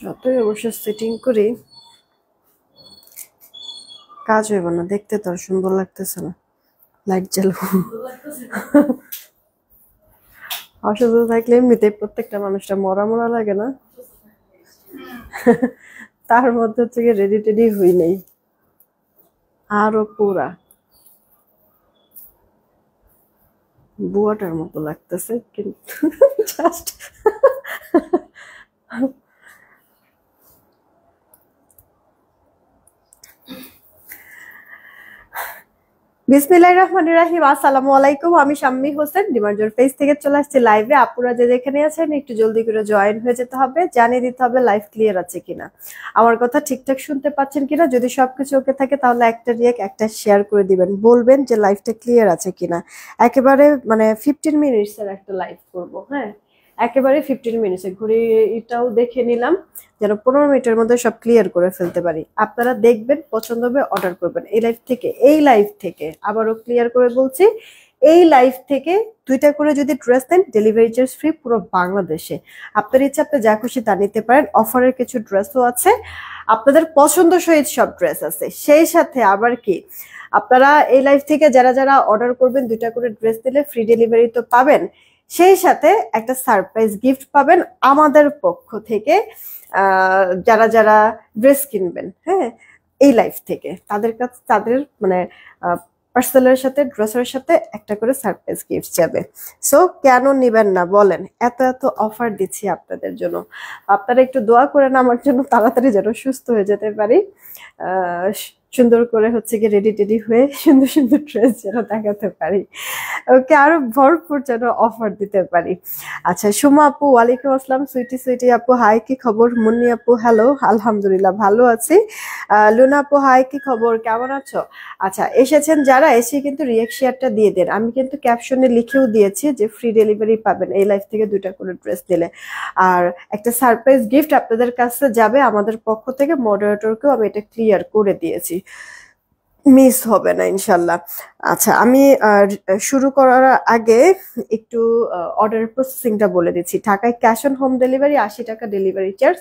যতই অবশ্য সেটিং করি কাজ হইব না, দেখতে তো আর সুন্দর লাগতেছে না। লাইট জ্বালবো। অসুস্থ থাকলে এমনিতে প্রত্যেকটা মানুষটা মরা মরা লাগে না? তার মধ্যে হচ্ছে রেডি টেডি হই নেই, আরো পুরা বুয়াটার মতো লাগতেছে কিন্তু জাস্ট বিসমিল্লাহির রহমানির রহিম। আসসালামু আলাইকুম, আমি শাম্মী হোসেন ডিমার্জোর পেজ থেকে চলে আসছি লাইভে। আপুরা যে যেখানে আছেন একটু জলদি করে জয়েন হয়ে যেতে হবে, জানিয়ে দিতে হবে লাইভ ক্লিয়ার আছে কিনা, আমার কথা ঠিকঠাক শুনতে পাচ্ছেন কিনা। যদি সবকিছু ওকে থাকে তাহলে একটা রিয়েক্ট একটা শেয়ার করে দিবেন, বলবেন যে লাইভটা ক্লিয়ার আছে কিনা। একেবারে মানে 15 মিনিটসের একটা লাইভ করব, হ্যাঁ একেবারে 15 মিনিটসে ঘড়িটাও দেখে নিলাম যেন 15 মিনিটের মধ্যে সব ক্লিয়ার করে ফেলতে পারি। আপনারা দেখবেন, পছন্দ হবে অর্ডার করবেন। এই লাইভ থেকে আবারও ক্লিয়ার করে বলছি, এই লাইভ থেকে 2টা করে যদি ড্রেস নেন ডেলিভারি চার্জ ফ্রি পুরো বাংলাদেশে। আপনার ইচ্ছা আপনি যা খুশি তা নিতে পারেন। অফারের কিছু ড্রেসও আছে, আপনাদের পছন্দ সহিত সব ড্রেস আছে। সেই সাথে আবার কি, আপনারা এই লাইভ থেকে যারা যারা অর্ডার করবেন 2টা করে ড্রেস দিলে ফ্রি ডেলিভারি তো পাবেন, সেই সাথে একটা সারপ্রাইজ গিফট পাবেন আমাদের পক্ষ থেকে। যারা যারা ড্রেস কিনবেন হ্যাঁ এই লাইফ থেকে, তাদের মানে পার্সেলের সাথে ড্রেসের সাথে একটা করে সারপ্রাইজ গিফট যাবে। সো কেন নিবেন না বলেন, এত এত অফার দিচ্ছি আপনাদের জন্য। আপনারা একটু দোয়া করেন আমার জন্য, তাড়াতাড়ি যেন সুস্থ হয়ে যেতে পারি, সুন্দর করে হচ্ছে কি রেডি টেডি হয়ে সুন্দর সুন্দর ড্রেস যেন দেখাতে পারি, ওকে আরো ভরপুর যেন অফার দিতে পারি। আচ্ছা সুমা আপু ওয়ালাইকুম আসসালাম। সুইটি সুইটি আপু হাই, কি খবর? মুন্নি আপু হ্যালো, আলহামদুলিল্লাহ ভালো আছি। লুনা আপু হাই, কি খবর, কেমন আছো? আচ্ছা এসেছেন যারা, এসে কিন্তু রিয়েক্ট শেয়ারটা দিয়ে দেন। আমি কিন্তু ক্যাপশনে লিখেও দিয়েছি যে ফ্রি ডেলিভারি পাবেন এই লাইফ থেকে 2টা করে ড্রেস দিলে, আর একটা সারপ্রাইজ গিফট আপনাদের কাছে যাবে আমাদের পক্ষ থেকে। মডারেটরকেও আমি এটা ক্লিয়ার করে দিয়েছি, মিস হবে না ইনশাল্লাহ। আচ্ছা আমি শুরু করার আগে একটু অর্ডার প্রসেসিংটা বলে দিচ্ছি। ঢাকায় ক্যাশ অন হোম ডেলিভারি 80 টাকা ডেলিভারি চার্জ,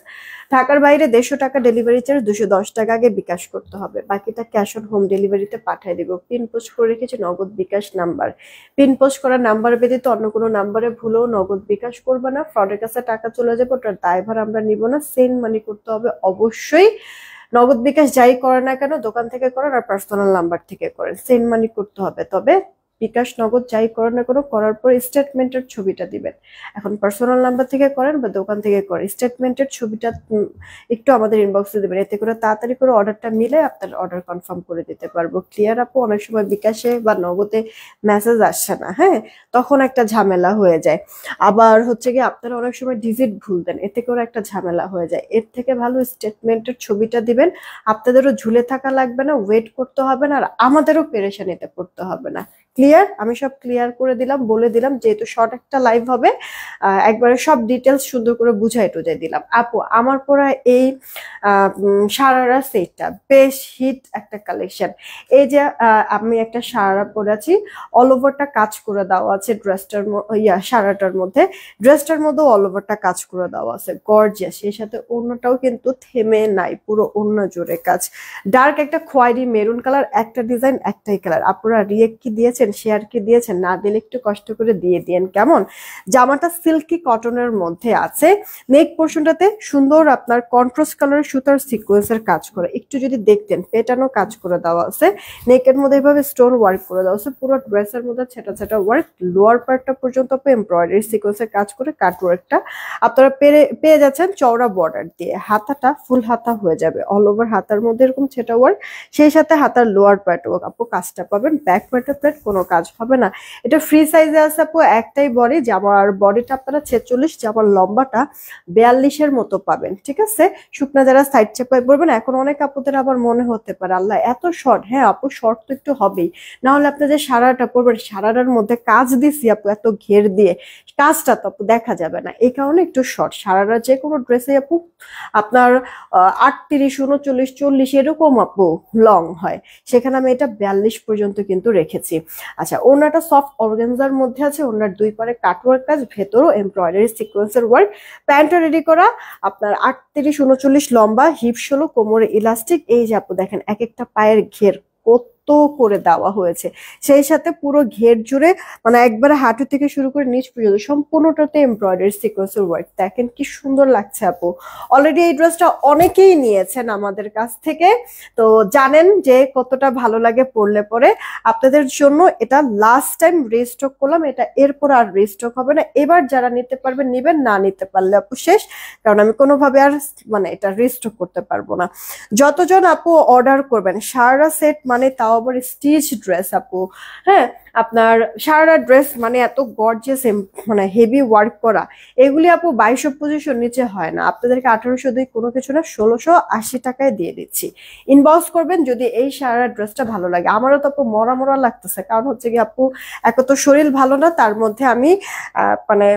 ঢাকার বাইরে 150 টাকা ডেলিভারি চার্জ, 210 টাকা আগে বিকাশ করতে হবে, বাকিটা ক্যাশ অন হোম ডেলিভারিতে পাঠিয়ে দেবো। পিন পোস্ট করে রেখেছি নগদ বিকাশ নাম্বার, পিন পোস্ট করা নাম্বার ব্যতীত অন্য কোনো নাম্বারে ভুলেও নগদ বিকাশ করবে না, ফ্রডের কাছে টাকা চলে যাবে ওটার দায়ভার আমরা নিব না। সেন্ড মানি করতে হবে অবশ্যই, নগদ বিকাশ যাই করে না কেন দোকান থেকে করেন আর পার্সোনাল নাম্বার থেকে করেন, সেন্ড মানি করতে হবে। তবে বিকাশ নগদ যাই করেন না কেন করার পর স্টেটমেন্টের ছবিটা দিবেন। এখন পার্সোনাল নাম্বার থেকে করেন বা দোকান থেকে করেন, স্টেটমেন্টের ছবিটা একটু আমাদের ইনবক্সে দেবেন, এতে করে তাড়াতাড়ি করে অর্ডারটা মিলে আপনার অর্ডার কনফার্ম করে দিতে পারবো। ক্লিয়ার আপু? অনেক সময় বিকাশে বা নগদে মেসেজ আসছে না, হ্যাঁ তখন একটা ঝামেলা হয়ে যায়। আবার হচ্ছে কি আপনারা অনেক সময় ডিজিট ভুল দেন, এতে করে একটা ঝামেলা হয়ে যায়। এর থেকে ভালো স্টেটমেন্টের ছবিটা দিবেন, আপনাদেরও ঝুলে থাকা লাগবে না, ওয়েট করতে হবে না, আর আমাদেরও পেরেশানিতে পড়তে হবে না। ক্লিয়ার? আমি সব ক্লিয়ার করে দিলাম, বলে দিলাম, যেহেতু শর্ট একটা লাইভ হবে একবারে সব ডিটেলস সুন্দর করে বুঝাই টুজাই দিলাম। আপু আমার পরা এই সারারা সেটটা বেশ হিট একটা কালেকশন। এই যে আমি একটা সারারা পরেছি, অল ওভারটা কাজ করে দেওয়া আছে ড্রেসটার সারাটার মধ্যে, ড্রেসটার মধ্যেও অল ওভারটা কাজ করে দেওয়া আছে, গর্জিয়াস। সেই সাথে অন্যটাও কিন্তু থেমে নাই, পুরো অন্য জোরে কাজ। ডার্ক একটা খয়েরি মেরুন কালার, একটা ডিজাইন একটাই কালার। আপনারা রিয়েক্ট কি দিয়েছেন, শেয়ার কি দিয়েছেন, না দিলে একটু কষ্ট করে দিয়ে দিয়েন কেমন। জামাটা সিল্কি কটনের মধ্যে আছে, নেক পোর্শনটাতে সুন্দর আপনার কন্ট্রাস্ট কালারের সুতার সিকোয়েন্সের কাজ করে, একটু যদি দেখতেন পেটানো কাজ করে দেওয়া আছে, নেকের মধ্যে এভাবে স্টোন ওয়ার্ক করে দেওয়া আছে, পুরো ড্রেসের মধ্যে ছেটা ছেটা ওয়ার্ক, লোয়ার পার্টটা পর্যন্ত এমব্রয়ডারি সিকোয়েন্সের কাজ করে কাট ওয়ার্কটা আপনারা পেয়ে যাচ্ছেন চওড়া বর্ডার দিয়ে। হাতাটা ফুল হাতা হয়ে যাবে, অল ওভার হাতার মধ্যে এরকম ছেটা ওয়ার্ক, সেই সাথে হাতার লোয়ার পার্ট ওয়ার্ক। আপু কাজটা পাবেন, ব্যাক পার্টে প্লেট কোনো কাজ হবে না। এটা ফ্রি সাইজে আছে আপু, একটাই বডি, জামার বডিটা আপনারা 46, জামার লম্বাটা 42-এর মতো পাবেন, ঠিক আছে। শুকনা যারা সাইড চেপায় পড়বেন, এখন অনেক আপুদের আবার মনে হতে পারে আল্লাহ এত শর্ট, হ্যাঁ আপু শর্ট তো একটু হবেই, না হলে আপনি যে সারাটা পরবেন সারাটার মধ্যে কাজ দিছি আপু এত ঘের দিয়ে, কাজটা তো আপু দেখা যাবে না, এই কারণে একটু শর্ট। সারারা যে কোনো ড্রেসে আপু আপনার 38, 39, 40 এরকম আপু লং হয়, সেখানে আমি এটা 42 পর্যন্ত কিন্তু রেখেছি। আচ্ছা, ওড়নাটা সফট অর্গানজার মধ্যে আছে, ওড়নার দুই পারে কাটওয়ার্ক কাজ, ভেতরও এমব্রয়ডারি সিকোয়েন্সের ওয়ার্ক। প্যান্টটা রেডি করা আপনার 38-39 লম্বা, হিপ 16, কোমরে ইলাস্টিক। এই যে আপু দেখেন এক একটা পায়ের ঘের কত করে দেওয়া হয়েছে, সেই সাথে পুরো ঘের জুড়ে মানে একবারে হাঁটু থেকে শুরু করে নিচ পর্যন্ত সম্পূর্ণটাতে এমব্রয়ডারি সিকোয়েন্সের ওয়ার্ক। দেখেন কি সুন্দর লাগছে আপু। অলরেডি এই ড্রেসটা অনেকেই নিয়েছেন আমাদের কাছ থেকে, তো জানেন যে কতটা ভালো লাগে পরলে পরে। আপনাদের জন্য এটা লাস্ট টাইম রিস্টক করলাম, এটা এরপর আর রিস্টক হবে না। এবার যারা নিতে পারবেন নিবেন, না নিতে পারলে আপু শেষ, কারণ আমি কোনোভাবে আর মানে এটা রিস্টক করতে পারবো না। যতজন আপু অর্ডার করবেন সারা সেট মানে তাও আবার স্টিচ ড্রেস আপু, হ্যাঁ আপনার সারা ড্রেস মানে এত গর্জিয়াস মানে হেভি ওয়ার্ক করা, এগুলি আপু 2225 নিচে হয় না। আপনাদেরকে 1800 দিয়ে কোনো কিছু না, 1680 টাকায় দিয়ে দিচ্ছি। ইনবক্স করবেন যদি এই সারা ড্রেসটা ভালো লাগে। আমারও তো আপু মরা মরা লাগতেছে, কারণ হচ্ছে কি আপু এক তো শরীর ভালো না, তার মধ্যে আমি মানে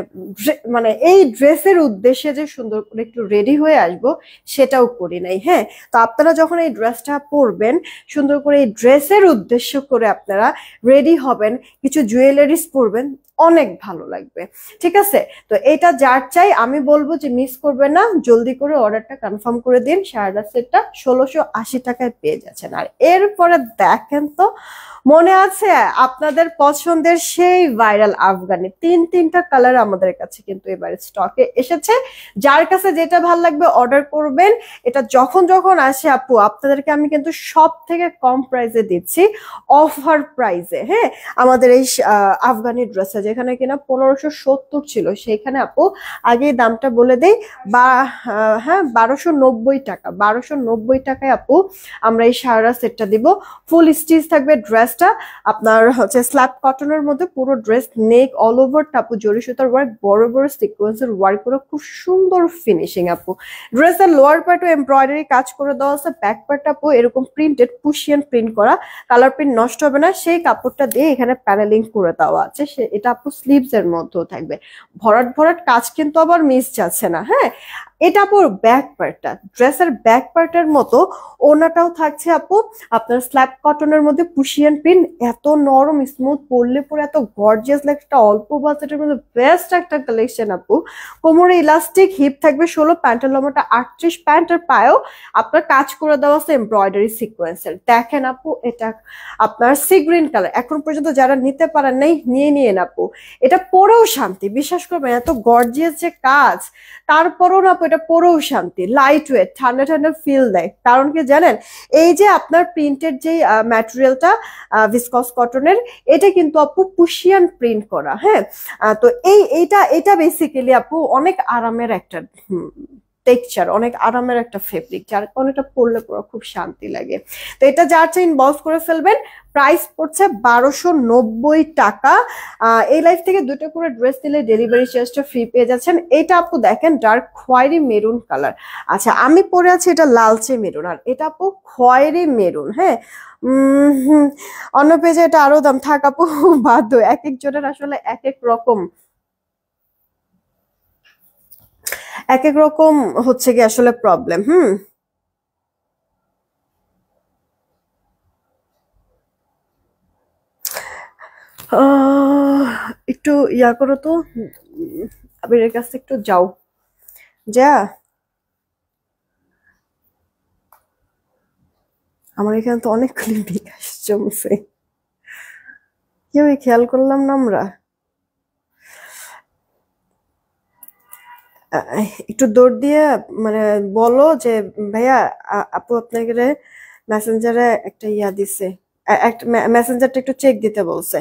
মানে এই ড্রেসের উদ্দেশ্যে যে সুন্দর করে একটু রেডি হয়ে আসবো সেটাও করি নাই। হ্যাঁ, তো আপনারা যখন এই ড্রেসটা পরবেন সুন্দর করে এই ড্রেসের উদ্দেশ্য করে আপনারা রেডি হবেন, কিছু জুয়েলারিস পরবেন, অনেক ভালো লাগবে। ঠিক আছে, তো এটা যার চাই আমি বলবো যে মিস করবেন না, জলদি করে অর্ডারটা কনফার্ম করে দিন। সারা সেটটা 1680 টাকায় পেয়ে যাচ্ছেন। আর এরপরে দেখেন তো, মনে আছে আপনাদের পছন্দের সেই ভাইরাল আফগানি তিনটা কালার আমাদের কাছে কিন্তু এবারে স্টকে এসেছে। যার কাছে যেটা ভালো লাগবে অর্ডার করবেন। এটা যখন যখন আসে আপু আপনাদেরকে আমি কিন্তু সব থেকে কম প্রাইসে দিচ্ছি, অফার প্রাইসে। হ্যাঁ, আমাদের এই আফগানি ড্রেসটা যেখানে কিনা 1570 ছিল, সেখানে আপু আগে দামটা বলে দেই, বা হ্যাঁ 1290 টাকা। 1290 টাকায় আপু আমরা এই সারা সেটটা দিব। ফুল স্টিচ থাকবে ড্রেসটা, আপনার হচ্ছে স্ল্যাব কটনের মধ্যে পুরো ড্রেস, নেক অল ওভার আপু জরি সুতার ওয়ার্ক, বড় বড় সিকোয়েন্সের ওয়ার্ক করে খুব সুন্দর ফিনিশিং আপু। ড্রেসের লোয়ার পার্টও এমব্রয়ডারি কাজ করে দেওয়া আছে, ব্যাক পার্ট আপু এরকম প্রিন্টেড পুশিয়ান প্রিন্ট করা, কালার প্রিন্ট নষ্ট হবে না সেই কাপড়টা দিয়ে এখানে প্যানেলিং করে দেওয়া আছে। এটা আপু স্লিভস এর মধ্যেও থাকবে, ভরাট ভরাট কাজ কিন্তু আবার মিস যাচ্ছে না। হ্যাঁ, এটা আপু ব্যাক পার্টটা, ড্রেসের ব্যাক পার্টের মতো ওনাটাও থাকছে আপু আপনার স্ল্যাব কটনের মধ্যে পুশিয়ান প্রিন্ট, এত নরম স্মুথ, পরলে পরে এত গর্জিয়াস লাগে, একটা অল্প বাজেটের মধ্যে বেস্ট একটা কালেকশন আপু। কোমরে ইলাস্টিক, হিপ থাকবে 16, প্যান্টের লম্বাটা 38, প্যান্টের পায়েও আপনার কাজ করে দেওয়া আছে এমব্রয়ডারি সিকোয়েন্সের। দেখেন আপু এটা আপনার সি গ্রিন কালার, এখন পর্যন্ত যারা নিতে পারেন নাই নিয়ে আপু, এটা পরেও শান্তি, বিশ্বাস করবেন এত গর্জিয়াস যে কাজ, তারপরও না এটা পরেও শান্তি, লাইট ওয়েট, ঠান্ডা ঠান্ডা ফিল দেয়। কারণ কি জানেন, এই যে আপনার প্রিন্টের যে ম্যাটেরিয়ালটা ভিসকস কটনের, এটা কিন্তু আপু পুশিয়ান প্রিন্ট করা। হ্যাঁ, তো এটা বেসিক্যালি আপু অনেক আরামের একটা টেক্সচার, অনেক আরামের একটা ফেব্রিক, যার কারণে এটা পরলে পুরো খুব শান্তি লাগে। তো এটা যার চাই ইনবক্স করে ফেলবেন। প্রাইস পড়ছে 1290 টাকা। এই লাইফ থেকে দুটো করে ড্রেস নিলে ডেলিভারি চার্জটা ফ্রি পেয়ে যাচ্ছেন। এটা আপু দেখেন ডার্ক খয়েরি মেরুন কালার। আচ্ছা, আমি পরে আছি এটা লালচে মেরুন, আর এটা আপু খয়েরি মেরুন। হ্যাঁ, অন্য পেজে এটা আরো দাম, থাক আপু বাধ্য, এক একজনের আসলে এক এক রকম হচ্ছে কি আসলে প্রবলেম। একটু ইয়া করো তো, আবিরের কাছে একটু যাও, যা আমার এখানে তো অনেকগুলি বিকাশ জমছে, কেউ খেয়াল করলাম না আমরা। একটু দৌড় দিয়ে মানে বলো যে ভাইয়া আপু আপনাকে মেসেঞ্জারে একটা ইয়া দিছে, একটা মেসেঞ্জারটা একটু চেক দিতে বলছে।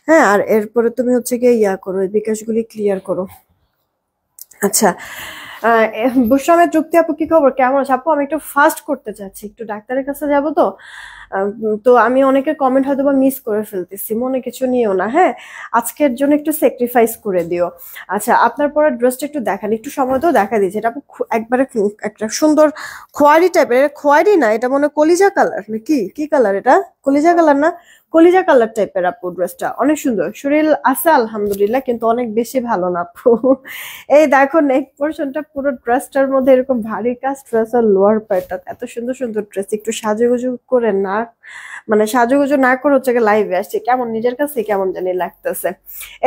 হ্যাঁ, আর এরপরে তুমি হচ্ছে গিয়ে ইয়া করো, বিকাশগুলি ক্লিয়ার করো। আচ্ছা, বুসরামের তৃপ্তি আপু কি খবর, কেমন আছে আপু? আমি একটু ফাস্ট করতে চাচ্ছি, একটু ডাক্তারের কাছে যাব তো। তো আমি অনেকের কমেন্ট হয়তো বা মিস করে ফেলতেছি, মনে কিছু নিও না। হ্যাঁ, আজকের জন্য একটু স্যাক্রিফাইস করে দিও। আচ্ছা, আপনার পরে ড্রেসটা একটু দেখান, একটু সময় তো দেখা দিয়েছে। এটা আপু একবারে একটা সুন্দর খোয়ারি টাইপের, খোয়ারি না, এটা মনে কলিজা কালার নাকি কি কালার, এটা কলিজা কালার না, কলিজা কালার টাইপের আপু ড্রেসটা, অনেক সুন্দর। শরীর আছে আলহামদুলিল্লাহ, কিন্তু অনেক বেশি ভালো না আপু। এই দেখো নেক পোর্শনটা পুরো ড্রেসটার মধ্যে এরকম ভারী কাজ, ড্রেসের লোয়ার পার্টটা এত সুন্দর সুন্দর ড্রেস, একটু সাজুগুজু করে না, মানে সাজুগুজু না করে হচ্ছে লাইভে আসছে, কেমন নিজের কাছে কেমন জানি লাগতেছে।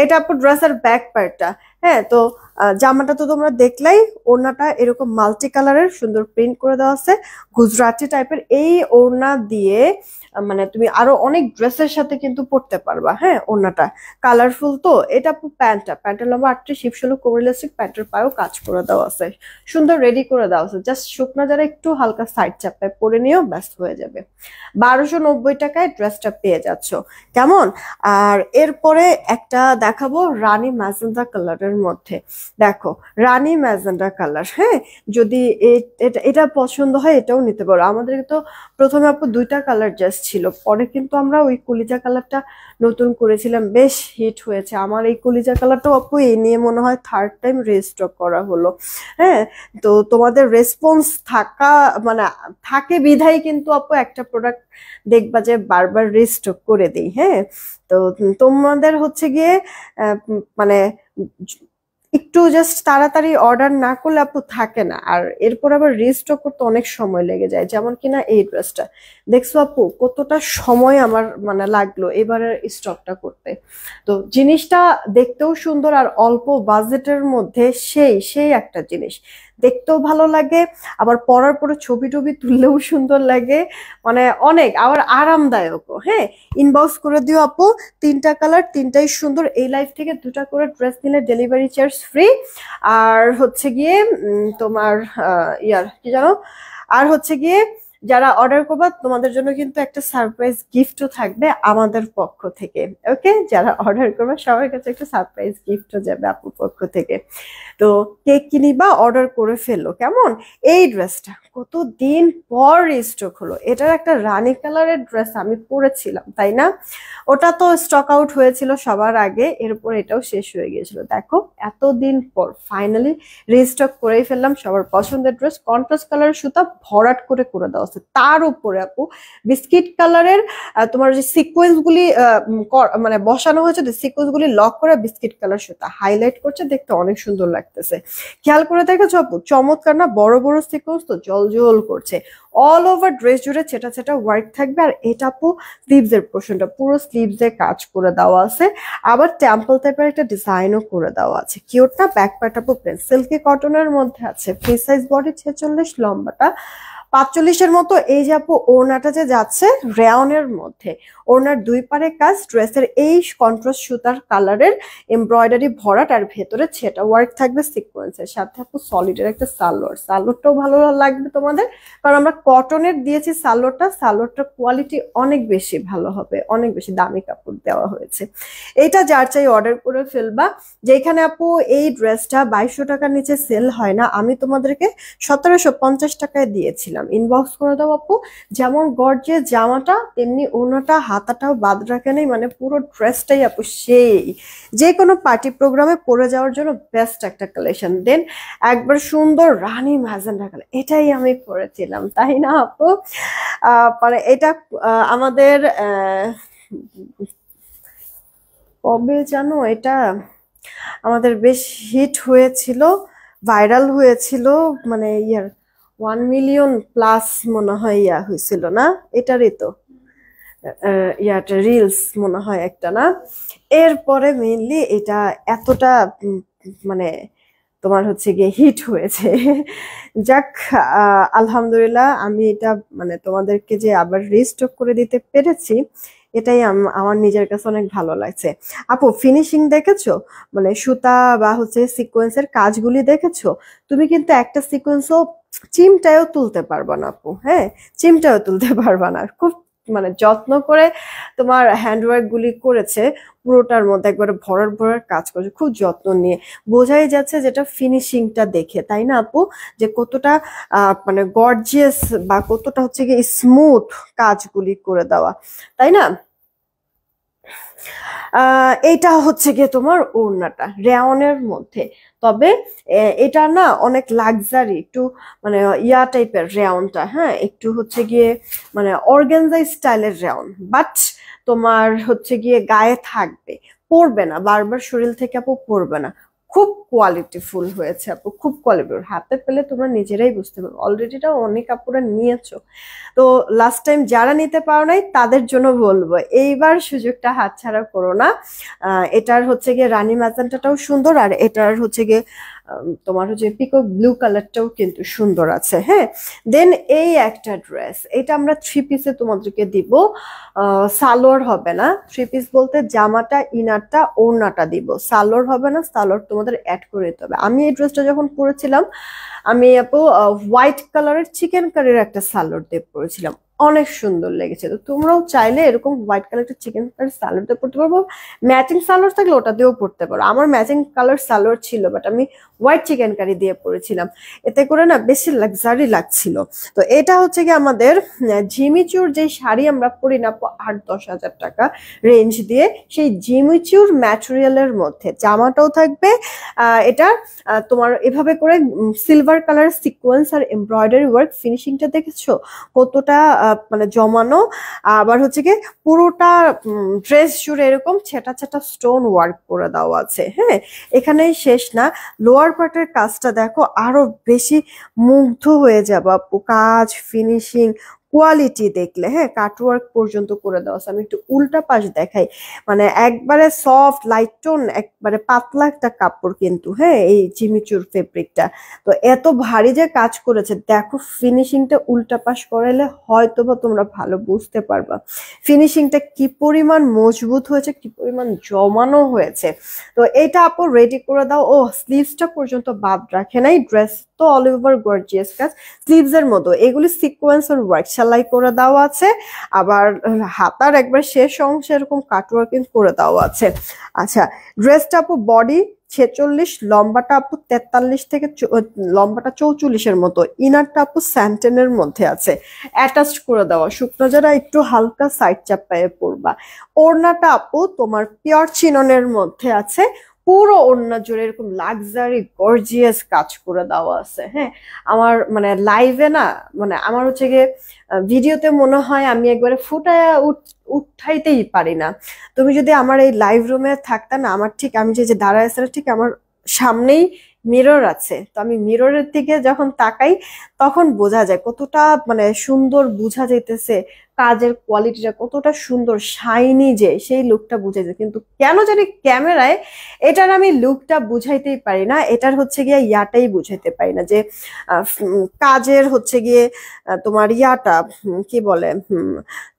এটা আপু ড্রেসের ব্যাক পার্টটা। হ্যাঁ, তো জামাটা তো তোমরা দেখলাই, ওড়নাটা এরকম মাল্টি কালারের সুন্দর প্রিন্ট করে দেওয়া আছে, গুজরাটি টাইপের। এই ওড়না দিয়ে মানে তুমি আরো অনেক ড্রেসের সাথে কিন্তু পরতে পারবা। হ্যাঁ, ওড়নাটা কালারফুল। তো এটা আপু প্যান্টের লম্বা 38, শিপশোলো কোমরলেসিক, প্যান্টের পায়েও কাজ করে দেওয়া আছে, সুন্দর রেডি করে দেওয়া আছে। জাস্ট শুকনা যারা একটু হালকা সাইড চাপায় পরে নিয়েও ব্যস্ত হয়ে যাবে। 1290 টাকায় ড্রেসটা পেয়ে যাচ্ছ, কেমন। আর এরপরে একটা দেখাবো রানী ম্যাজেন্ডা কালারের মধ্যে। দেখো রানী ম্যাজেন্ডা কালার, হ্যাঁ, যদি এটা পছন্দ হয় এটাও নিতে পারো। আমাদের তো প্রথমে আপু দুইটা কালার জাস্ট ছিল, পরে কিন্তু আমরা ওই কলিজা কালারটা নতুন করেছিলাম, বেশ হিট হয়েছে। আমার এই কলিজা কালারটাও আপু এই নিয়ে মনে হয় থার্ড টাইম রিস্টক করা হলো। হ্যাঁ, তো তোমাদের রেসপন্স থাকা মানে থাকে বিধায় কিন্তু আপু একটা প্রোডাক্ট দেখবা যে বারবার রিস্টক করে দিই। হ্যাঁ, তো তোমাদের হচ্ছে গিয়ে মানে একটু জাস্ট তাড়াতাড়ি অর্ডার না করলে আপু থাকে না, আর এরপর আবার রিস্টক করতে অনেক সময় লেগে যায়। যেমন কিনা এই ড্রেসটা দেখছো আপু, কতটা সময় আমার মানে লাগলো এবারের স্টকটা করতে। তো জিনিসটা দেখতেও সুন্দর, আর অল্প বাজেটের মধ্যে সেই সেই একটা জিনিস, দেখতেও ভালো লাগে, আবার পরার পরে ছবি টবি তুললেও সুন্দর লাগে, মানে অনেক আবার আরামদায়কও। হ্যাঁ, ইনবক্স করে দিও আপু, তিনটা কালার, তিনটাই সুন্দর। এই লাইফ থেকে দুটা করে ড্রেস নিলে ডেলিভারি চার্জ ফ্রি। আর হচ্ছে গিয়ে তোমার ইয়ার কি জানো, আর হচ্ছে গিয়ে যারা অর্ডার করবা তোমাদের জন্য কিন্তু একটা সারপ্রাইজ গিফটও থাকবে আমাদের পক্ষ থেকে। ওকে, যারা অর্ডার করবে সবার কাছে একটা সারপ্রাইজ গিফটও যাবে আপুর পক্ষ থেকে। তো কেক কিনিবা, অর্ডার করে ফেলো, কেমন। এই ড্রেসটা কতদিন পর রিস্টক হলো, এটার একটা রানী কালারের ড্রেস আমি পরেছিলাম, তাই না? ওটা তো স্টক আউট হয়েছিল সবার আগে, এরপর এটাও শেষ হয়ে গিয়েছিল। দেখো এতদিন পর ফাইনালি রিস্টক করেই ফেললাম সবার পছন্দের ড্রেস। কন্ট্রাস্ট কালারের সুতা ভরাট করে করে দেওয়া আছে, তার উপরে আপু বিস্কিট কালারের তোমার যে সিকোয়েন্স গুলি মানে বসানো হয়েছে, সিকোয়েন্স গুলি লক করে বিস্কিট কালার সুতা হাইলাইট করছে, দেখতে অনেক সুন্দর লাগতেছে। খেয়াল করে দেখেছো আপু, চমৎকার না? বড় বড় সিকোয়েন্স তো জল করছে, অল ওভার ড্রেস জুড়ে ছেটা ছেটা ওয়ার্ক থাকবে। আর এটা আপু স্লিভস এর পোর্শনটা পুরো স্লিভস এ কাজ করে দেওয়া আছে, আবার টেম্পল টাইপের একটা ডিজাইনও করে দেওয়া আছে। কিউট না? ব্যাক পার্ট আপু প্লেন সিল্কি কটনের মধ্যে আছে, ফ্রি সাইজ বডি 46, লম্বাটা 45-এর মতো। এই যে আপু ওড়নাটা যে যাচ্ছে রেয়নের মধ্যে, ওড়নার দুই পারে কাজ, ড্রেসের এই কন্ট্রাস্ট সুতার কালারের এমব্রয়ডারি ভরাট, আর ভেতরে ছেটা ওয়ার্ক থাকবে সিকোয়েন্সের সাথে। আপু সলিডের একটা সালোয়ারটাও ভালো লাগবে তোমাদের, কারণ আমরা কটনের দিয়েছি সালোয়ারটার কোয়ালিটি অনেক বেশি ভালো হবে, অনেক বেশি দামি কাপড় দেওয়া হয়েছে। এইটা যার চাই অর্ডার করে ফেলবা। যেখানে আপু এই ড্রেসটা 2200 টাকার নিচে সেল হয় না, আমি তোমাদেরকে 1750 টাকায় দিয়েছিলাম। ইনবক্স করে দাও আপু। যেমন গর্জিয়াস জামাটা তেমনি ওড়নাটা, হাতাটাও বাদ রাখে নেই, মানে পুরো ড্রেসটাই আপু সেই, যে কোনো পার্টি প্রোগ্রামে পরে যাওয়ার জন্য বেস্ট একটা কালেকশন। দেন একবার সুন্দর রানী ম্যাজেন্ডা কালার, এটাই আমি পরেছিলাম, তাই না আপু? মানে এটা আমাদের কবে জানো এটা আমাদের বেশ হিট হয়েছিল, ভাইরাল হয়েছিল, মানে 1 মিলিয়ন প্লাস মনে হয় হয়েছিল না, এটারই তো ইয়াটা রিলস মনে হয় একটা, না? এরপরে মেইনলি এটা এতটা মানে তোমার হচ্ছে গিয়ে হিট হয়েছে। যাক, আলহামদুলিল্লাহ, আমি এটা মানে তোমাদেরকে যে আবার রিস্টক করে দিতে পেরেছি, এটাই আমার নিজের কাছে অনেক ভালো লাগছে। আপু ফিনিশিং দেখেছো, মানে সুতা বা হচ্ছে সিকোয়েন্সের কাজগুলি দেখেছো? তুমি কিন্তু একটা সিকোয়েন্সও চিমটায়ও তুলতে পারবা না আপু। হ্যাঁ, চিমটায়ও তুলতে পারবা না, খুব মানে যত্ন করে তোমার হ্যান্ডওয়ার্ক গুলি করেছে, পুরোটার মধ্যে একবারে ভরার কাজ করেছে, খুব যত্ন নিয়ে। বোঝাই যাচ্ছে যেটা ফিনিশিংটা দেখে, তাই না আপু, যে কতটা মানে গর্জিয়াস বা কতটা হচ্ছে গিয়ে স্মুথ কাজগুলি করে দেওয়া, তাই না? এইটা হচ্ছে গিয়ে তোমার ওড়নাটা রেয়নের মধ্যে, তবে এটা না অনেক লাক্সারি, একটু মানে টাইপের রেয়নটা। হ্যাঁ, একটু হচ্ছে গিয়ে মানে অর্গানজা স্টাইলের রেয়ন, বাট তোমার হচ্ছে গিয়ে গায়ে থাকবে, পড়বে না, বারবার শরীর থেকে আপু পড়বে না। খুব কোয়ালিটিফুল হয়েছে আপু, খুব কোয়ালিটিফুল। হাতে পেলে তোমরা নিজেরাই বুঝতে পারবে, অলরেডিটা অনেক আপুরা নিয়েছো। তো লাস্ট টাইম যারা নিতে পারো নাই তাদের জন্য বলবো এইবার সুযোগটা হাতছাড়া করো না। এটার হচ্ছে গিয়ে রানী ম্যাজেন্টাটাও সুন্দর, আর এটার হচ্ছে গিয়ে তোমার হচ্ছে পিকক ব্লু কালারটাও কিন্তু সুন্দর আছে। হ্যাঁ, দেন এই একটা ড্রেস, এটা আমরা 3 পিসে তোমাদেরকে দিব। সালোয়ার হবে না, 3 পিস বলতে জামাটা, ইনারটা, ওড়নাটা দিব, সালোয়ার হবে না, সালোয়ার তোমাদের অ্যাড করে দিতে হবে। আমি এই ড্রেসটা যখন পরেছিলাম, আমি আপু হোয়াইট কালারের চিকেন কারির একটা সালোয়ার দিয়ে পরেছিলাম, অনেক সুন্দর লেগেছে। তো তোমরাও চাইলে এরকম হোয়াইট কালারের চিকেন কারি সালোয়ার দিয়ে পড়তে পারবো, ম্যাচিং সালোয়ার থাকলে ওটা দিয়েও পড়তে পারো। আমার ম্যাচিং কালার সালোয়ার ছিল, বাট আমি হোয়াইট চিকেন কারি দিয়ে পরেছিলাম, এতে করে না বেশি লাক্সারি লাগছিল। তো এটা হচ্ছে কি আমাদের জিমিচুর যে শাড়ি আমরা পরি না 8-10 হাজার টাকা রেঞ্জ দিয়ে, সেই জিমিচুর ম্যাটেরিয়ালের মধ্যে জামাটাও থাকবে। এটা তোমার এভাবে করে সিলভার কালার সিকোয়েন্স আর এমব্রয়ডারি ওয়ার্ক, ফিনিশিংটা দেখেছো কতটা মানে জমানো। আবার হচ্ছে কি পুরোটা ড্রেস জুড়ে এরকম ছেটা ছেটা স্টোন ওয়ার্ক করে দেওয়া আছে। হ্যাঁ, এখানেই শেষ না, লোয়ার পার্টের কাজটা দেখো, আরো বেশি মুগ্ধ হয়ে যাবো আপু। কাজ, ফিনিশিং, কোয়ালিটি দেখলে, হ্যাঁ, কাটওয়ার্ক পর্যন্ত করে দেওয়া আছে। আমি একটু উল্টা পাশ দেখাই, মানে একবারে সফট লাইট টোন, একবারে পাতলা একটা কাপড় কিন্তু, হ্যাঁ, এই জিমিচুর ফেব্রিকটা। তো এত ভারী যে কাজ করেছে দেখো, ফিনিশিংটা উল্টা পাশ করাইলে হয়তো বা তোমরা ভালো বুঝতে পারবা ফিনিশিংটা কি পরিমাণ মজবুত হয়েছে, কি পরিমাণ জমানো হয়েছে। তো এইটা আপু রেডি করে দাও। ও স্লিভসটা পর্যন্ত বাদ রাখে নাই, ড্রেস তো অল ওভার গর্জিয়াস কাজ, স্লিভস এর মতো এগুলি সিকোয়েন্স আর ওয়ার্ক সেলাই করে দেওয়া আছে। আবার হাতার একবার শেষ অংশে এরকম কাটওয়ার্কিং করে দেওয়া আছে। আচ্ছা, ড্রেসটা আপু বডি 46, লম্বাটা আপু 43 থেকে লম্বাটা 44-এর মতো, ইনারটা আপু স্যান্টেনের মধ্যে আছে, অ্যাটাচড করে দেওয়া, শুকনো যারা একটু হালকা সাইড চাপায়ে পরবা। ওড়নাটা আপু তোমার পিওর চিননের মধ্যে আছে, পুরো ওড়না জুড়ে এরকম লাক্সারি গর্জিয়াস কাজ করে দেওয়া আছে। হ্যাঁ, আমার মানে লাইভে না, মানে আমার হচ্ছে গিয়ে ভিডিওতে মনে হয় আমি একবারে ফুটায় উঠাইতেই পারি না। তুমি যদি আমার এই লাইভ রুমে থাকতা না, আমার ঠিক আমি যে দাঁড়ায় আছে ঠিক আমার সামনেই মিরর আছে, তো আমি মিররের দিকে যখন তাকাই তখন বোঝা যায় কতটা মানে সুন্দর বোঝা যাইতেছে, কাজের কোয়ালিটিটা কতটা সুন্দর শাইনি, যে সেই লুকটা বুঝা যায়। কিন্তু কেন জানি ক্যামেরায় এটার আমি লুকটা বুঝাইতেই পারি না, এটার হচ্ছে গিয়ে ইয়াটাই বুঝাইতে পারি না, যে কাজের হচ্ছে গিয়ে তোমার ইয়াটা কি বলে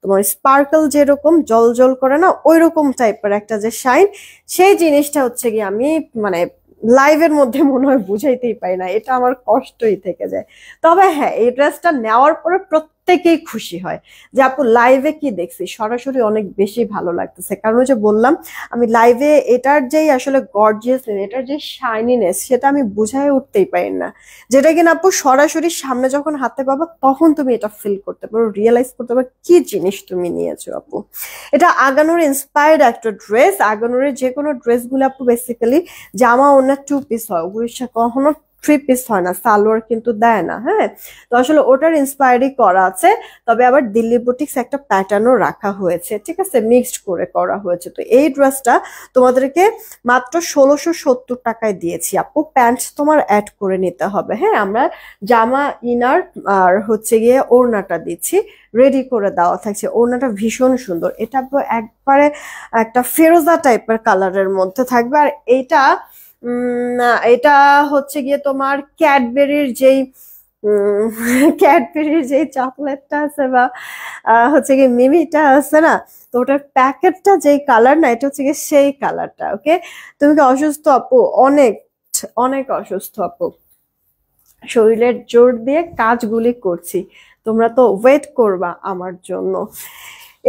তোমার স্পার্কল যেরকম জল জল করে না, ওই রকম টাইপের একটা যে শাইন, সেই জিনিসটা হচ্ছে গিয়ে আমি মানে লাইভের মধ্যে মনে হয় বুঝাইতেই পারি না, এটা আমার কষ্টই থেকে যায়। তবে হ্যাঁ, এই ড্রেসটা নেওয়ার পরে প্রত্যেকেই খুশি হয় যে আপু লাইভে কি দেখছি, সরাসরি অনেক বেশি ভালো লাগতেছে। কারণ যে বললাম আমি লাইভে এটার যেই আসলে গর্জিয়াসনেস, এটার যে শাইনিনেস, সেটা আমি বুঝাই উঠতেই পারি না, যেটা কিনা আপু সরাসরি সামনে যখন হাতে পাবো তখন তুমি এটা ফিল করতে পারো, রিয়েলাইজ করতে পারো কি জিনিস তুমি নিয়েছো আপু। এটা আগানোর ইন্সপায়ার্ড একটা ড্রেস। আগানোরের যে কোনো ড্রেসগুলো আপু বেসিক্যালি জামা ওনা 2 পিস হয়, ওগুলির সাথে কখনো 3 পিস হয় না, সালোয়ার কিন্তু দেয় না। হ্যাঁ, তো আসলে ওটার ইন্সপায়ারই করা আছে। তবে আবার দিল্লি বুটিক্স একটা প্যাটার্নও রাখা হয়েছে, ঠিক আছে, মিক্সড করে করা হয়েছে। তো এই ড্রেসটা তোমাদেরকে মাত্র 1670 টাকায় দিয়েছি আপু। প্যান্ট তোমার অ্যাড করে নিতে হবে। হ্যাঁ, আমরা জামা, ইনার আর হচ্ছে গিয়ে ওড়নাটা দিচ্ছি, রেডি করে দেওয়া থাকছে। ওড়নাটা ভীষণ সুন্দর, এটা একবারে একটা ফেরোজা টাইপের কালারের মধ্যে থাকবে। আর এটা এটা হচ্ছে গিয়ে তোমার ক্যাডবেরির যেই ক্যাডবেরির যেই চকলেটটা আছে বা হচ্ছে গিয়ে মিমিটা আছে না, তো ওটার প্যাকেটটা যেই কালার না, এটা হচ্ছে গিয়ে সেই কালারটা। ওকে, তুমি কি অসুস্থ আপু? অনেক অনেক অসুস্থ আপু, শরীরের জোর দিয়ে কাজগুলি করছি, তোমরা তো ওয়েট করবা আমার জন্য,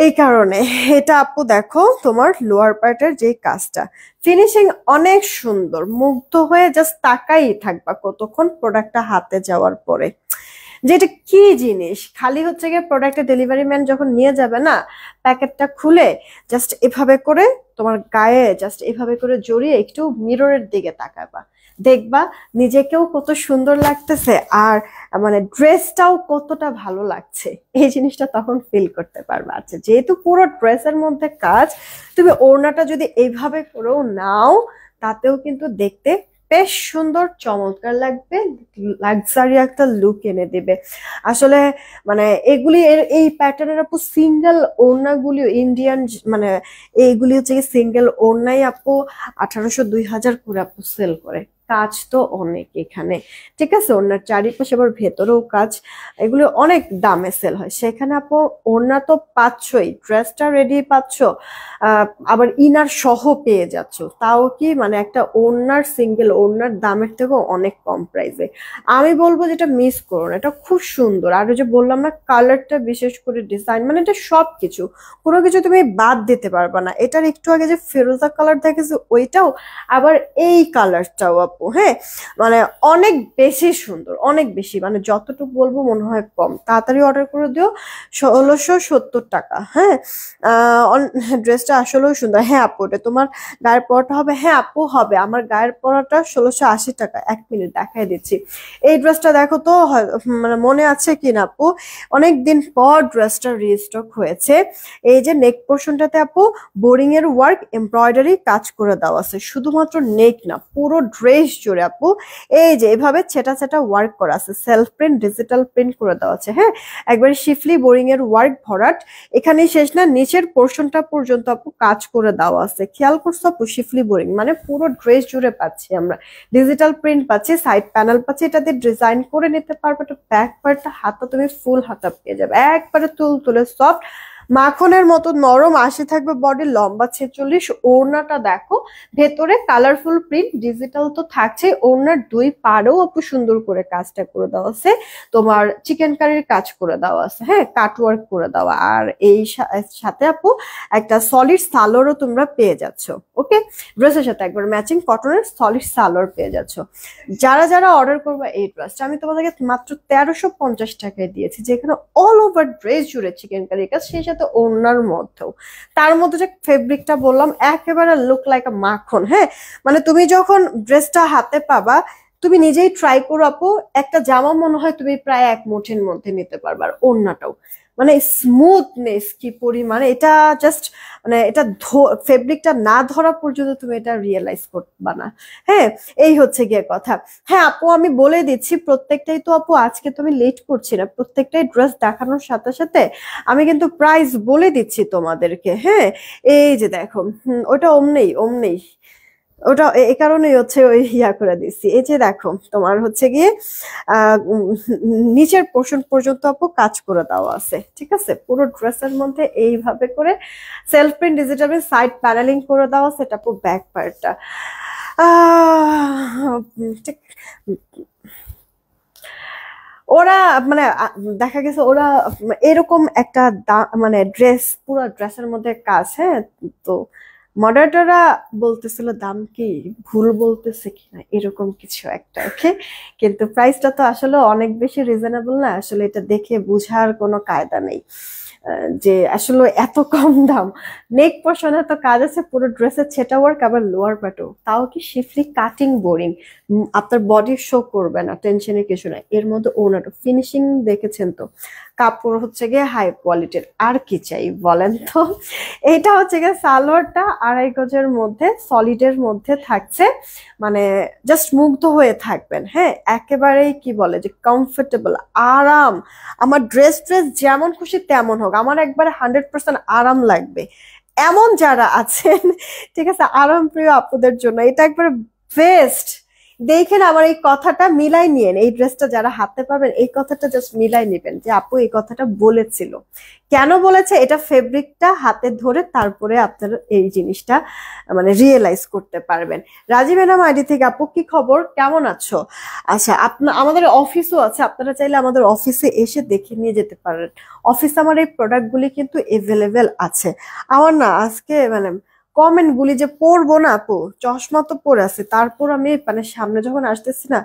এই কারণে। এটা আপু দেখো তোমার লোয়ার পার্টের যে কাজটা, ফিনিশিং অনেক সুন্দর, মুগ্ধ হয়ে জাস্ট তাকাই থাকবা কতক্ষণ প্রোডাক্টটা হাতে যাওয়ার পরে, যেটা কি জিনিস। খালি হচ্ছে গিয়ে প্রোডাক্টের ডেলিভারি ম্যান যখন নিয়ে যাবে না, প্যাকেটটা খুলে জাস্ট এভাবে করে তোমার গায়ে জাস্ট এভাবে করে জড়িয়ে একটু মিররের দিকে তাকাবা, দেখবা নিজেকেও কত সুন্দর লাগতেছে, আর মানে ড্রেসটাও কতটা ভালো লাগছে, এই জিনিসটা তখন ফিল করতে পারবা। আচ্ছা, যেহেতু পুরো ড্রেসের মধ্যে কাজ, তুমি ওড়নাটা যদি এইভাবে করেও নাও, তাতেও কিন্তু দেখতে বেশ সুন্দর চমৎকার লাগবে, লাক্সারি একটা লুক এনে দিবে। আসলে মানে এগুলি এই প্যাটার্নের আপু সিঙ্গেল ওড়নাগুলি ইন্ডিয়ান, মানে এইগুলি হচ্ছে কি সিঙ্গেল ওড়নাই আপু 1800-2000 করে আপু সেল করে। কাজ তো অনেক এখানে, ঠিক আছে, ওড়নার চারিপাশে আবার ভেতরেও কাজ, এগুলো অনেক দামে সেল হয়। সেখানে আপু ওড়না তো পাচ্ছই, ড্রেসটা রেডি পাচ্ছ, আবার ইনার সহ পেয়ে যাচ্ছ, তাও কি মানে একটা ওড়নার সিঙ্গেল ওড়নার দামের থেকেও অনেক কম প্রাইসে। আমি বলবো যেটা মিস করো না, এটা খুব সুন্দর। আর ওই যে বললাম না, কালারটা বিশেষ করে ডিজাইন, মানে এটা সবকিছু, কোনো কিছু তুমি বাদ দিতে পারবা না। এটার একটু আগে যে ফিরোজা কালার দেখেছো ওইটাও, আবার এই কালারটাও আপু, হ্যাঁ, মানে অনেক বেশি সুন্দর, অনেক বেশি, মানে যতটুকু বলবো মনে হয় কম। তাড়াতাড়ি অর্ডার করে দিও, 1670 টাকা। হ্যাঁ, ড্রেসটা আসলেও সুন্দর। হ্যাঁ আপু, এটা তোমার গায়ের পরাটা হবে? হ্যাঁ আপু হবে, আমার গায়ের পরাটা 1680 টাকা। 1 মিনিট দেখাই দিচ্ছি। এই ড্রেসটা দেখো তো, মানে মনে আছে কিনা আপু, অনেকদিন পর ড্রেসটা রিস্টক হয়েছে। এই যে নেক পোর্শনটাতে আপু বোরিং এর ওয়ার্ক, এমব্রয়ডারি কাজ করে দেওয়া আছে, শুধুমাত্র নেক না, পুরো ড্রেস জুড়ে আপু এই যে এভাবে ছেটা ছেটা ওয়ার্ক করা আছে, সেলফ প্রিন্ট, ডিজিটাল প্রিন্ট করে দেওয়া আছে। হ্যাঁ, একবারে শিফলি বোরিং এর ওয়ার্ক ভরাট, এখানেই শেষ না, নিচের পোর্শনটা পর্যন্ত আপু কাজ করে দেওয়া আছে। খেয়াল করছো আপু, শিফলি বোরিং মানে পুরো ড্রেস জুড়ে পাচ্ছি আমরা, ডিজিটাল প্রিন্ট পাচ্ছি, সাইড প্যানেল পাচ্ছি, এটাতে ডিজাইন করে নিতে পারবে। তো ব্যাক পার্টটা হাতা তুমি ফুল হাতা পেয়ে যাবে, একবারে তুলে সফট মাখনের মতো নরম, আসে থাকবে বডি, লম্বা 46। ওড়নাটা দেখো, ভেতরে কালারফুল প্রিন্ট, ডিজিটাল তো থাকছে, ওড়নার দুই পাড়েও আপু সুন্দর করে কাজটা করে দেওয়া আছে, তোমার চিকেন কারির কাজ করে দেওয়া আছে, হ্যাঁ, কাটওয়ার্ক করে দেওয়া। আর এই সাথে আপু একটা সলিড সালোয়ারও তোমরা পেয়ে যাচ্ছ। ওকে, ড্রেসের সাথে একবার ম্যাচিং কটনের সলিড সালোয়ার পেয়ে যাচ্ছ। যারা যারা অর্ডার করবে এই ড্রেসটা, আমি তোমাদেরকে মাত্র 1350 টাকায় দিয়েছি, যেখানে অল ওভার ড্রেস জুড়ে চিকেন কারির কাজ, সেই সাথে ওড়নার মধ্যেও। তার মধ্যে যে ফেব্রিকটা বললাম, একেবারে লুক লাইক আ মাখন। হ্যাঁ, মানে তুমি যখন ড্রেসটা হাতে পাবা, তুমি নিজেই ট্রাই করো আপু, একটা জামা মনে হয় তুমি প্রায় 1 মুঠের মধ্যে নিতে পারবে। আর ওড়নাটাও মানে স্মুথনেস কি পরিমাণ, এটা জাস্ট মানে এটা ফেব্রিকটা না ধরা পর্যন্ত তুমি এটা রিয়েলাইজ করবা না। হ্যাঁ, এই হচ্ছে গিয়ে কথা। হ্যাঁ আপু, আমি বলে দিচ্ছি, প্রত্যেকটাই তো আপু আজকে তো আমি লেট করছি না, প্রত্যেকটাই ড্রেস দেখানোর সাথে সাথে আমি কিন্তু প্রাইস বলে দিচ্ছি তোমাদেরকে। হ্যাঁ, এই যে দেখো, ওটা অমনেই অমনেই, ওটা এই কারণেই হচ্ছে ওই ইয়া করে দিচ্ছি। এই যে দেখো, তোমার হচ্ছে গিয়ে নিচের পোর্শন পর্যন্ত আপু কাজ করে দেওয়া আছে, ঠিক আছে, পুরো ড্রেসের মধ্যে এইভাবে করে self print, digital side panelling করে দেওয়া আছে। এটা আপু ব্যাক পার্টটা ঠিক, ওরা মানে দেখা গেছে ওরা এরকম একটা মানে ড্রেস, পুরো ড্রেসের মধ্যে কাজ। হ্যাঁ, তো মডারেটররা বলতেছিল দাম কি ভুল বলতেছে কিনা, এরকম কিছু একটা। ওকে, কিন্তু প্রাইসটা তো আসলে অনেক বেশি রিজনেবল না, আসলে এটা দেখে বুঝার কোনো কায়দা নেই যে আসলে এত কম দাম। নেক পোর্শনে তো কাজ আছে, পুরো ড্রেসের ছেটা ওয়ার্ক, আবার লোয়ার পার্টও, তাও কি শিফলি কাটিং বোরিং, আপনার বডি শো করবে না, টেনশনের কিছু নাই। এর মধ্যে ওনাটা ফিনিশিং দেখেছেন তো, কাপড় হচ্ছে গিয়ে হাই কোয়ালিটির, আর কি চাই বলেন তো। এটা হচ্ছে গিয়ে সালোয়ারটা 2.5 গজের মধ্যে সলিডের মধ্যে থাকছে, মানে জাস্ট মুগ্ধ হয়ে থাকবেন। হ্যাঁ, একেবারেই কি বলে যে কমফোর্টেবল, আরাম। আমার ড্রেস যেমন খুশি তেমন হোক, আমার একবারে 100% আরাম লাগবে, এমন যারা আছেন, ঠিক আছে, আরাম প্রিয় আপুদের জন্য এটা একবারে বেস্ট। দেখেন, আমার এই কথাটা মিলাই নিয়েন, এই ড্রেসটা যারা হাতে পাবেন এই কথাটা জাস্ট মিলাই নেবেন যে আপু এই কথাটা বলেছিল, কেন বলেছে, এটা ফেব্রিকটা হাতে ধরে তারপরে আপনার এই জিনিসটা মানে রিয়েলাইজ করতে পারবেন। রাজীব এনাম আইডি থেকে, আপু কি খবর, কেমন আছো? আচ্ছা, আমাদের অফিসও আছে, আপনারা চাইলে আমাদের অফিসে এসে দেখে নিয়ে যেতে পারেন। অফিসে আমার এই প্রোডাক্টগুলি কিন্তু এভেলেবেল আছে। আমার না আজকে মানে কমেন্ট গুলি যে পড়বো না আপু, চশমা তো পরে আছে, তারপর আমি মানে সামনে যখন আসতেছি না,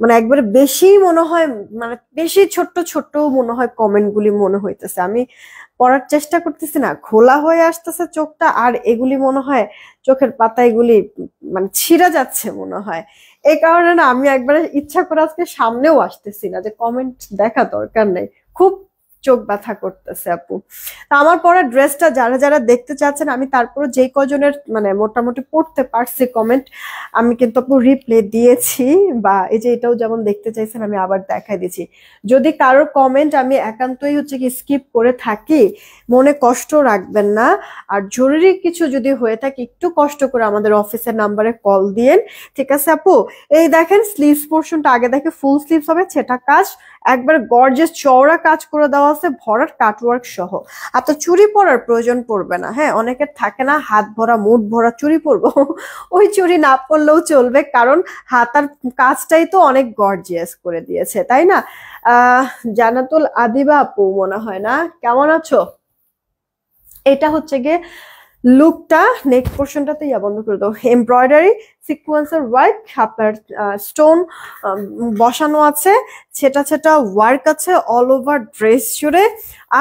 মানে একবারে বেশি মনে হয়, মানে বেশি ছোট্ট ছোট্ট মনে হয় কমেন্ট গুলি মনে হইতেছে। আমি পড়ার চেষ্টা করতেছি না, খোলা হয়ে আসতেছে চোখটা, আর এগুলি মনে হয় চোখের পাতা এগুলি মানে ছিঁড়া যাচ্ছে মনে হয়। এই কারণে না আমি একবারে ইচ্ছা করে আজকে সামনেও আসতেছি না, যে কমেন্ট দেখা দরকার নেই, খুব চোখ ব্যথা করতেছে আপু। তা আমার পরা ড্রেসটা যারা যারা দেখতে চাচ্ছেন, আমি তারপরে যে কজনের মানে মোটামুটি পড়তে পারছি কমেন্ট, আমি কিন্তু আপু রিপ্লে দিয়েছি। বা এই যে এটাও যেমন দেখতে চাইছেন, আমি আবার দেখাই দিচ্ছি। যদি কারোর কমেন্ট আমি একান্তই হচ্ছে কি স্কিপ করে থাকি, মনে কষ্ট রাখবেন না। আর জরুরি কিছু যদি হয়ে থাকে, একটু কষ্ট করে আমাদের অফিসের নাম্বারে কল দিয়েন, ঠিক আছে আপু? এই দেখেন স্লিভস পোর্শনটা আগে দেখে ফুল স্লিভস হবে, সেটা কাজ একবার গর্জিয়াস চওড়া কাজ করে দেওয়া আছে, ভরাট কাটওয়ার্ক সহ। আপনার চুড়ি পরার প্রয়োজন পড়বে না। হ্যাঁ, অনেকের থাকে না হাত ভরা মুঠ ভরা চুড়ি পরবো, ওই চুড়ি না পরলেও চলবে, কারণ হাতার কাজটাই তো অনেক গর্জিয়াস করে দিয়েছে, তাই না? আহ জান্নাতুল আদিবা আপু মনে হয় না, কেমন আছো? এটা হচ্ছে গিয়ে লুকটা, নেক পোর্শনটাতে ইয়া বন্ধ করে দাও, এমব্রয়ডারি সিকোয়েন্সের ওয়ার্ক, আপনার স্টোন বসানো আছে, সেটা সেটা ওয়ার্ক আছে অল ওভার ড্রেস জুড়ে।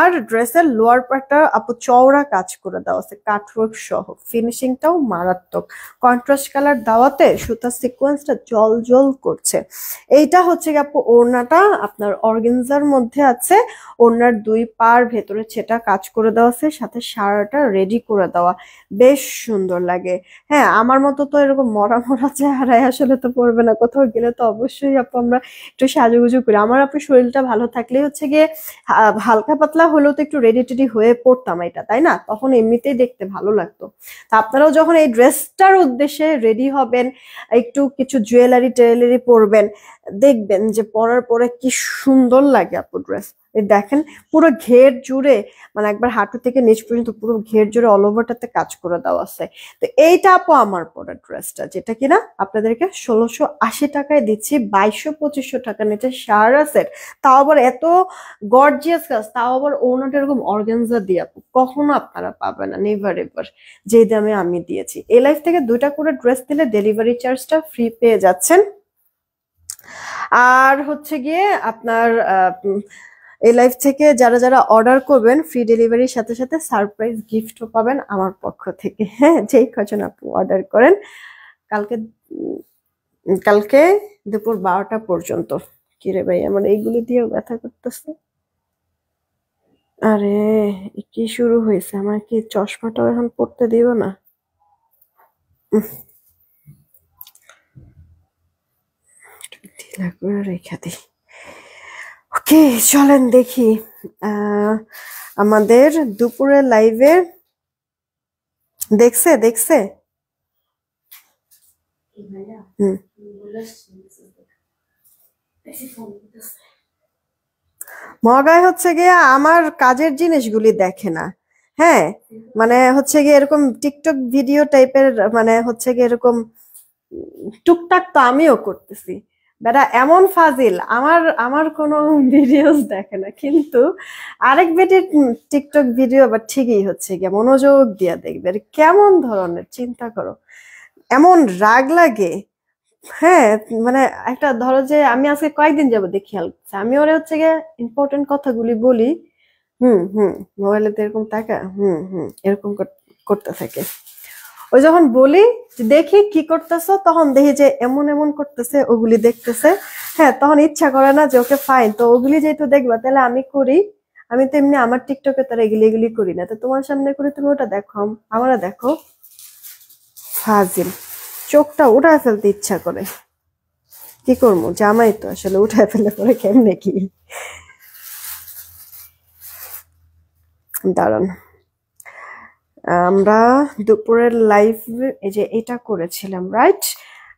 আর ড্রেসের লোয়ার পার্টটা আপু চওড়া কাজ করে দেওয়া আছে কাটওয়ার্ক সহ, ফিনিশিংটাও মারাত্মক। কন্ট্রাস্ট কালার দেওয়াতে সুতার সিকোয়েন্সটা জল জল করছে। এইটা হচ্ছে কি আপু ওড়নাটা আপনার অর্গেনজার মধ্যে আছে, ওড়নার দুই পার ভেতরে সেটা কাজ করে দেওয়া আছে, সাথে সারাটা রেডি করে দেওয়া, বেশ সুন্দর লাগে। হ্যাঁ, আমার মতো তো এরকম মরা মরা চেহারায় আসলে তো পড়বে না, কোথাও গেলে তো অবশ্যই আপু আমরা একটু সাজুগুজু করি। আমার আপু শরীরটা ভালো থাকলেই হচ্ছে গিয়ে হালকা পাতলা হলেও তো একটু রেডি টেডি হয়ে পড়তাম এটা, তাই না? তখন এমনিতেই দেখতে ভালো লাগতো। তা আপনারাও যখন এই ড্রেসটার উদ্দেশ্যে রেডি হবেন, একটু কিছু জুয়েলারি টেলারি পরবেন, দেখবেন যে পরার পরে কি সুন্দর লাগে আপু ড্রেস। এই দেখেন পুরো ঘের জুড়ে, মানে একবার হাঁটু থেকে নিচ পর্যন্ত পুরো ঘের জুড়ে অল ওভারটাতে কাজ করে দেওয়া আছে। তো এইটা আপু আমার পরা ড্রেসটা, যেটা কিনা আপনাদেরকে 1680 টাকায় দিচ্ছি, 2200-2500 টাকা নিচে সারা সেট। তাও আবার এত গর্জিয়াস কাজ, তাও আবার ওনাটা এরকম অর্গানজা দিয়ে আপু কখনো আপনারা পাবেন না, নেভার এভার, যে দামে আমি দিয়েছি। এই লাইফ থেকে 2টা করে ড্রেস দিলে ডেলিভারি চার্জটা ফ্রি পেয়ে যাচ্ছেন। আর হচ্ছে গিয়ে আপনার এই লাইফ থেকে যারা যারা অর্ডার করবেন, ফ্রি ডেলিভারির সাথে সাথে সারপ্রাইজ গিফটও পাবেন আমার পক্ষ থেকে। হ্যাঁ, যেই কজন আপু অর্ডার করেন, কালকে কালকে দুপুর 12টা পর্যন্ত। কিরে ভাই, আমার এইগুলি দিয়েও ব্যথা করতেছে। আরে কি শুরু হয়েছে, আমার কি চশমাটাও এখন পড়তে দিব না? ঢিলা করে রেখে দিই। ওকে, চলেন দেখি আমাদের দুপুরের লাইভে দেখছে দেখছে। হুম, মগাই হচ্ছে গিয়ে আমার কাজের জিনিসগুলি দেখে না। হ্যাঁ, মানে হচ্ছে গিয়ে এরকম টিকটক ভিডিও টাইপের, মানে হচ্ছে গিয়ে এরকম টুকটাক তো আমিও করতেছি। বেটা এমন ফাজিল, আমার আমার কোনো ভিডিওস দেখে না, কিন্তু আরেক বেটির টিকটক ভিডিও আবার ঠিকই হচ্ছে গিয়ে মনোযোগ দিয়ে দেখবে। এটা কেমন ধরনের চিন্তা করো, এমন রাগ লাগে। হ্যাঁ, মানে একটা ধরো যে আমি আজকে কয়েকদিন যাবত দিয়ে খেয়াল করছি, আমি ওরে হচ্ছে গিয়ে ইম্পর্টেন্ট কথাগুলি বলি, হুম হুম, মোবাইলে তো এরকম টাকা, হুম হুম, এরকম করতে থাকে। ওই যখন বলি যে দেখি কি করতেছো, তখন দেখি যে এমন এমন করতেছে, ওগুলি দেখতেছে। হ্যাঁ, তখন ইচ্ছা করে না যে ওকে ফাইন, তো ওগুলি যেহেতু দেখবা তাহলে আমি করি। আমি তো এমনি আমার টিকটকে তারা এগুলি এগুলি করি না, তো তোমার সামনে করে তুমি ওটা দেখো, আমারা দেখো। ফাজিল, চোখটা উঠায় ফেলতে ইচ্ছা করে, কি করবো, জামাই তো আসলে উঠায় ফেলে পরে কেমনে কি। দাঁড়ান, আমরা দুপুরের লাইভ এই যে এটা করেছিলাম, রাইট?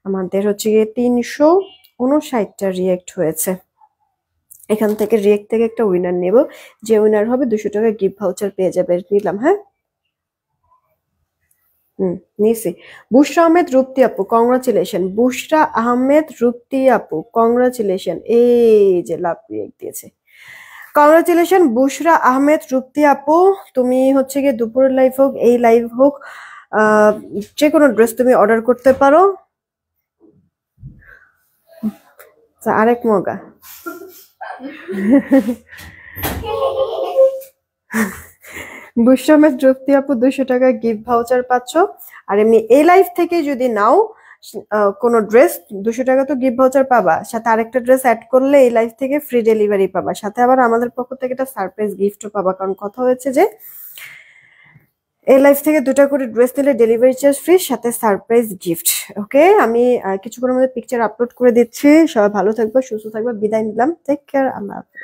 আমাদের হচ্ছে গিয়ে 359টা রিয়েক্ট হয়েছে। এখান থেকে রিয়েক্ট থেকে একটা উইনার নেব, যে উইনার হবে 200 টাকা গিফট ভাউচার পেয়ে যাবে। নিলাম, হ্যাঁ। নিছি। বুশরা আহমেদ রূপ্তি আপু, কংগ্রাচুলেশন। বুশরা আহমেদ রূপ্তি আপু, কংগ্রাচুলেশন। এই যে লাভ রিয়েক্ট দিয়েছে, কংগ্রাচুলেশন বুশরা আহমেদ রূপ্তি আপু। তুমি হচ্ছে গিয়ে দুপুরের লাইভ হোক এই লাইভ হোক, যে কোনো ড্রেস তুমি অর্ডার করতে পারো। আরেক মগা। বুসরামের তৃপ্তি আপু 200 টাকা গিফট ভাউচার পাচ্ছ। আর এমনি এই লাইফ থেকে যদি নাও কোনো ড্রেস 200 টাকা তো গিফট ভাউচার পাবা, সাথে আরেকটা ড্রেস অ্যাড করলে এই লাইফ থেকে ফ্রি ডেলিভারি পাবা, সাথে আবার আমাদের পক্ষ থেকে একটা সারপ্রাইজ গিফটও পাবা। কারণ কথা হয়েছে যে এই লাইফ থেকে 2টা করে ড্রেস নিলে ডেলিভারি চার্জ ফ্রি, সাথে সারপ্রাইজ গিফট। ওকে, আমি কিছুক্ষণের মধ্যে পিকচার আপলোড করে দিচ্ছি। সবাই ভালো থাকবে, সুস্থ থাকবে, বিদায় নিলাম। টেক কেয়ার, আল্লাহ হাফেজ।